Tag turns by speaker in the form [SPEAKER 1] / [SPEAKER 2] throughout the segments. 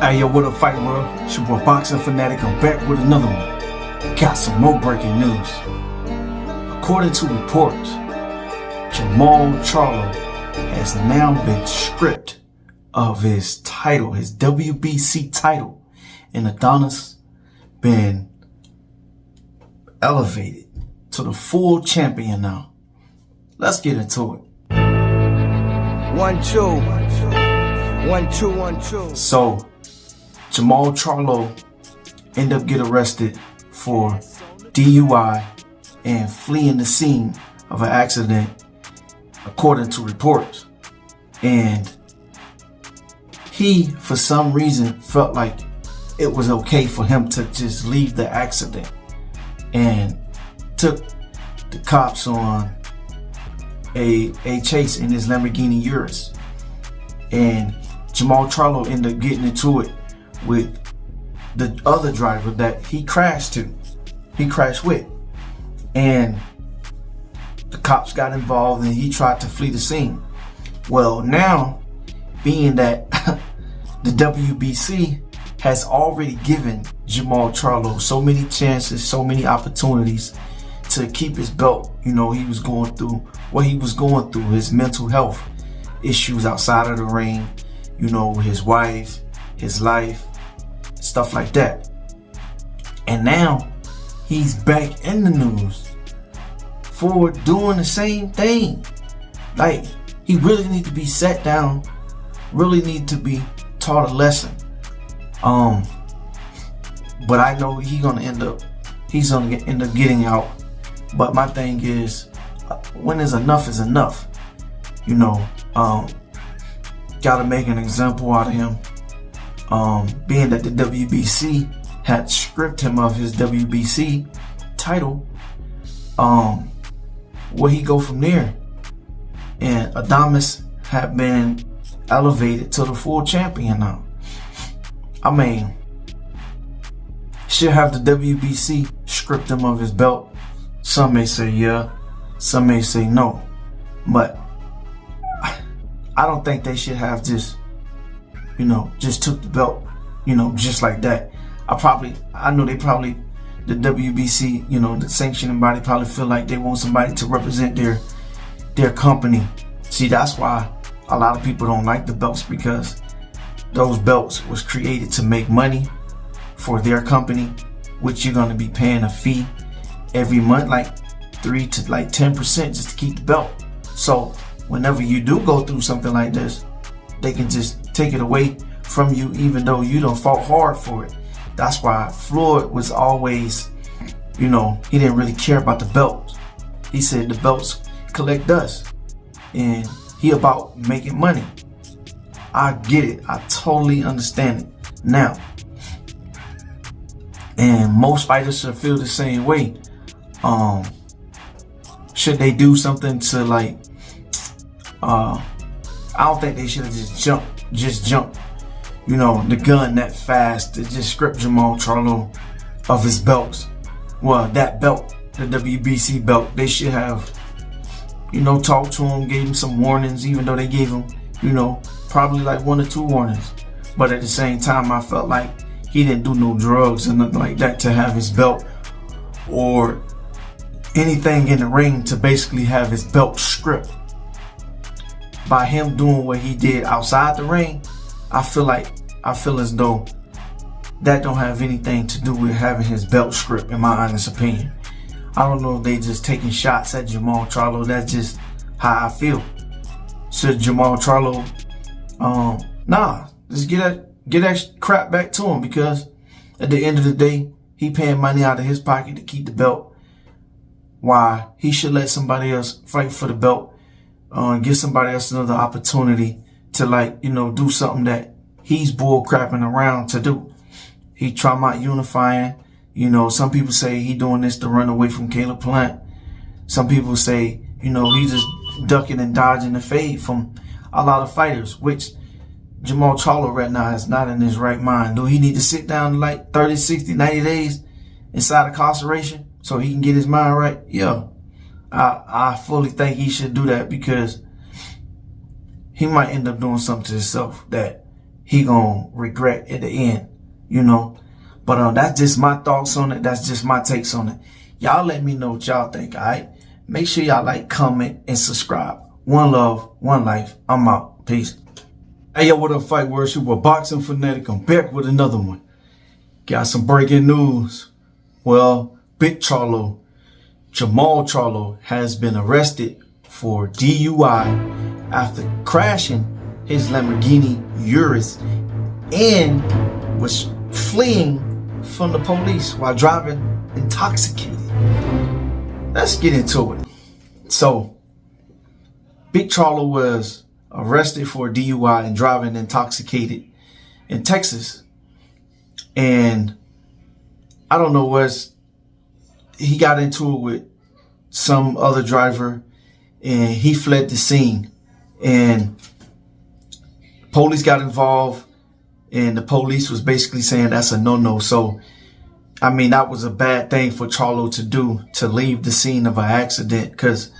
[SPEAKER 1] Hey yo, what up, fight world? It's your boy Boxing Fanatic. I'm back with another one. Got some more breaking news. According to reports, Jermall Charlo has now been stripped of his title, his WBC title, and Adonis been elevated to the full champion now. Let's get into it.
[SPEAKER 2] 1 2 1 2 1 2.
[SPEAKER 1] So Jermall Charlo ended up getting arrested for DUI and fleeing the scene of an accident, according to reports. And he, for some reason, felt like it was okay for him to just leave the accident and took the cops on a chase in his Lamborghini Urus. And Jermall Charlo ended up getting into it with the other driver that he crashed with, and the cops got involved and he tried to flee the scene. Well, now, being that the WBC has already given Jermall Charlo so many chances, so many opportunities to keep his belt, he was going through what he was going through, his mental health issues outside of the ring, his wife, his life, stuff like that. And now he's back in the news for doing the same thing. Like, he really need to be sat down, really need to be taught a lesson. But I know he's gonna end up getting out. But my thing is, when is enough is enough. Gotta make an example out of him. Being that the WBC had stripped him of his WBC title, where he go from there? And Adonis had been elevated to the full champion now. I mean, should have the WBC stripped him of his belt? Some may say yeah, some may say no, but I don't think they should have just took the belt, just like that. I know the WBC, the sanctioning body probably feel like they want somebody to represent their company. See, that's why a lot of people don't like the belts, because those belts was created to make money for their company, which you're going to be paying a fee every month, like 3 to 10% just to keep the belt. So whenever you do go through something like this, they can just take it away from you, even though you don't fought hard for it. That's why Floyd was always, he didn't really care about the belts. He said the belts collect dust, and he about making money. I get it. I totally understand it now. And most fighters should feel the same way. Should they do something to I don't think they should have just jumped, the gun that fast to just strip Jermall Charlo of his belts. Well, that belt, the WBC belt, they should have, talked to him, gave him some warnings, even though they gave him, probably like 1 or 2 warnings. But at the same time, I felt like he didn't do no drugs or nothing like that to have his belt, or anything in the ring to basically have his belt stripped. By him doing what he did outside the ring, I feel as though that don't have anything to do with having his belt stripped, in my honest opinion. I don't know if they just taking shots at Jermall Charlo. That's just how I feel. Should Jermall Charlo, just get that crap back to him, because at the end of the day, he paying money out of his pocket to keep the belt. Why? He should let somebody else fight for the belt. Give somebody else another opportunity to do something that he's bull crapping around to do. He talking about unifying. Some people say he doing this to run away from Caleb Plant. Some people say, he's just ducking and dodging the fade from a lot of fighters, which Jermall Charlo right now is not in his right mind. Do he need to sit down like 30, 60, 90 days inside incarceration so he can get his mind right? Yeah. I fully think he should do that, because he might end up doing something to himself that he gonna regret at the end, you know. But that's just my thoughts on it. That's just my takes on it. Y'all let me know what y'all think, alright? Make sure y'all like, comment, and subscribe. One love, one life. I'm out. Peace. Hey, yo, what up, Fight Worship? We're Boxing Fanatic. I'm back with another one. Got some breaking news. Well, Big Charlo, Jermall Charlo, has been arrested for DUI after crashing his Lamborghini Urus and was fleeing from the police while driving intoxicated. Let's get into it. So, Big Charlo was arrested for DUI and driving intoxicated in Texas. And I don't know he got into it with some other driver and he fled the scene. And police got involved and the police was basically saying that's a no-no. So, I mean, that was a bad thing for Charlo to do, to leave the scene of an accident, because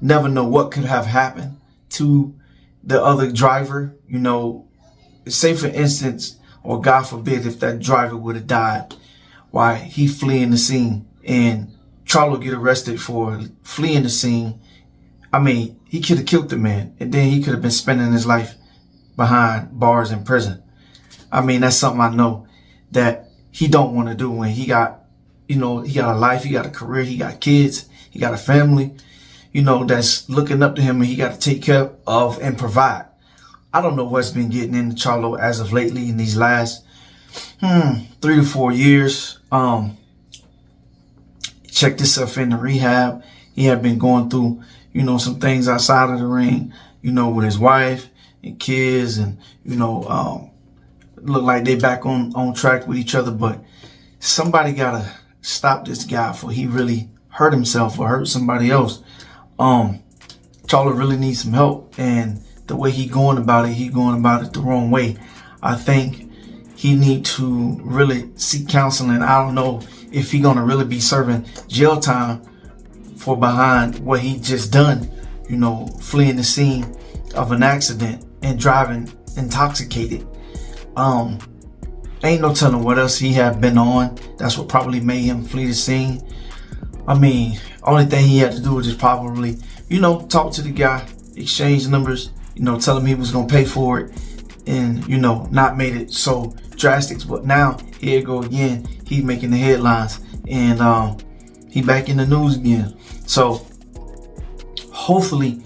[SPEAKER 1] never know what could have happened to the other driver. You know, say for instance, or God forbid, if that driver would have died while he fleeing the scene and Charlo get arrested for fleeing the scene. I mean, he could have killed the man and then he could have been spending his life behind bars in prison. I mean, that's something I know that he don't want to do when he got, you know, he got a life, he got a career, he got kids, he got a family, you know, that's looking up to him and he got to take care of and provide. I don't know what's been getting into Charlo as of lately in these last 3 to 4 years. Checked himself into rehab. He had been going through, you know, some things outside of the ring, you know, with his wife and kids, and, you know, look like they back on track with each other. But somebody gotta stop this guy before he really hurt himself or hurt somebody else. Charlo really needs some help, and the way he going about it the wrong way. I think he need to really seek counseling. I don't know if he gonna really be serving jail time for behind what he just done, you know, fleeing the scene of an accident and driving intoxicated. Ain't no telling what else he had been on. That's what probably made him flee the scene. I mean, only thing he had to do was just probably, you know, talk to the guy, exchange numbers, you know, tell him he was gonna pay for it, and, you know, not made it so drastic. But now here you go again, he's making the headlines, and he back in the news again. So hopefully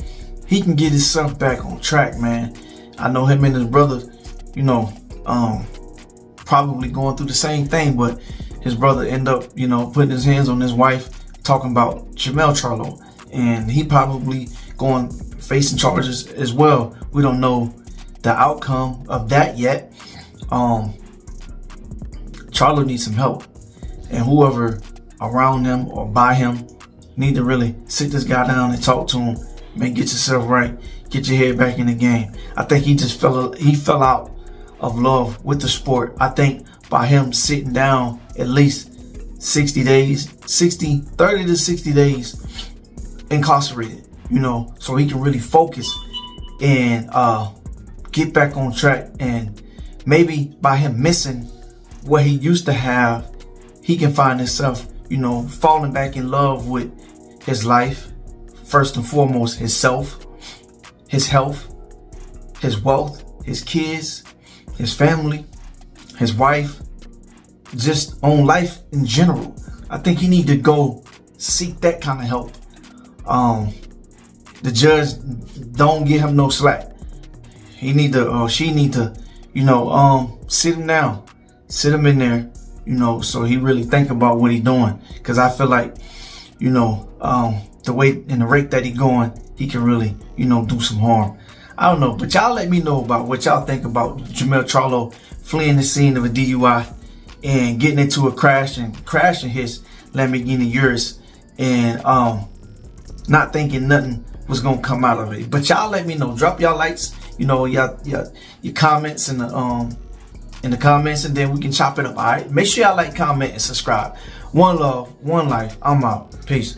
[SPEAKER 1] he can get himself back on track, man. I know him and his brother, you know, probably going through the same thing, but his brother end up, you know, putting his hands on his wife, talking about Jermall Charlo, and he probably facing charges as well. We don't know the outcome of that yet. Charlo needs some help, and whoever around him or by him need to really sit this guy down and talk to him. Man, get yourself right, get your head back in the game. I think he fell out of love with the sport. I think by him sitting down at least 30 to 60 days incarcerated, you know, so he can really focus and get back on track. And maybe by him missing what he used to have, he can find himself, you know, falling back in love with his life. First and foremost, himself, his health, his wealth, his kids, his family, his wife, just on life in general. I think he need to go seek that kind of help. The judge don't give him no slack. He need to, she need to, you know, sit him down, sit him in there, you know, so he really think about what he doing. Cause I feel like, you know, the way and the rate that he going, he can really, you know, do some harm. I don't know, but y'all let me know about what y'all think about Jermall Charlo fleeing the scene of a DUI and getting into a crash and crashing his Lamborghini Urus and not thinking nothing was gonna come out of it. But y'all let me know. Drop y'all likes, you know, your comments in the comments, and then we can chop it up. All right. Make sure y'all like, comment, and subscribe. One love, one life. I'm out. Peace.